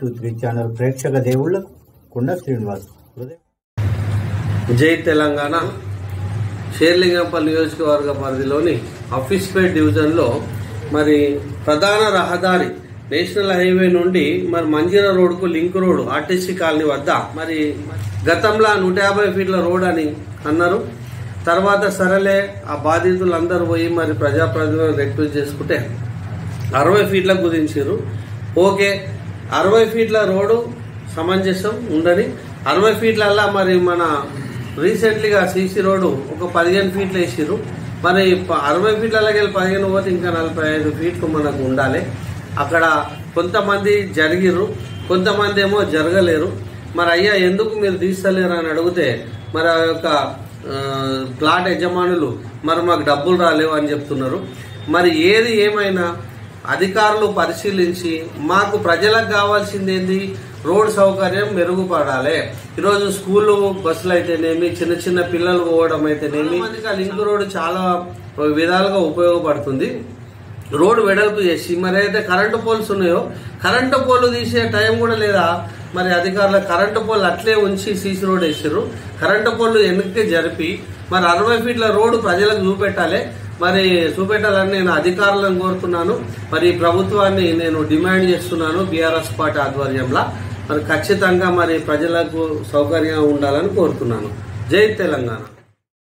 623 channel ప్రేక్షక దేవుళ్లకు కొండ శ్రీనివాస్. జై తెలంగాణ. షేర్లింగంపల్లి నియోజకవర్గ పరిధిలోని అఫీస్పేట్ డివిజన్లో మరి ప్రధాన రహదారి నేషనల్ హైవే నుండి మరి మంజీరా రోడ్కు లింక్ రోడ్ ఆర్టీసీ కాలనీ వద్ద మరి గతంలో 150 ఫీట్ల రోడ్ అని అన్నారు. తర్వాత సరేలే ఆ బాధితులందరూ పోయి మరి ప్రజాప్రతినిధులను రిక్వెస్ట్ చేసుకుంటే 60 ఫీట్లకు కుదించారు. ఓకే, 60 ఫీట్ల రోడ్డు సమంజసం ఉండని 60 ఫీట్లల్లా మరి మన రీసెంట్లీగా సీసీ రోడ్డు ఒక 15 ఫీట్లు వేసిరు. మరి 60 ఫీట్లకి వెళ్ళి 15 పోతే ఇంకా 45 ఫీట్లు మనకు ఉండాలి. అక్కడ కొంతమంది జరిగిరు, కొంతమంది ఏమో జరగలేరు. మరి అయ్యా ఎందుకు మీరు తీస్తలేరు అని అడిగితే మరి ఆ యొక్క ప్లాట్ యజమానులు మరి మాకు డబ్బులు రాలేవు అని చెప్తున్నారు. మరి ఏది ఏమైనా అధికారులు పరిశీలించి మాకు ప్రజలకు కావాల్సింది ఏంది, రోడ్ సౌకర్యం మెరుగుపడాలి. ఈరోజు స్కూళ్ళు బస్సులు అయితేనేమి, చిన్న చిన్న పిల్లలు పోవడం అయితేనేమి, లింక్ రోడ్ చాలా విధాలుగా ఉపయోగపడుతుంది. రోడ్డు వెడల్పు చేసి మరి అయితే కరెంటు పోల్స్ ఉన్నాయో కరెంటు పోల్ తీసే టైం కూడా లేదా. మరి అధికారుల కరెంటు పోల్ అట్లే ఉంచి సీసీ రోడ్ వేసారు. కరెంటు పోల్ వెనక్కి జరిపి మరి 60 ఫీట్ల రోడ్డు ప్రజలకు చూపెట్టాలని నేను అధికారులను కోరుతున్నాను. మరి ప్రభుత్వాన్ని నేను డిమాండ్ చేస్తున్నాను. బీఆర్ఎస్ పార్టీ ఆధ్వర్యంలో మరి ఖచ్చితంగా మరి ప్రజలకు సౌకర్యంగా ఉండాలని కోరుతున్నాను. జై తెలంగాణ.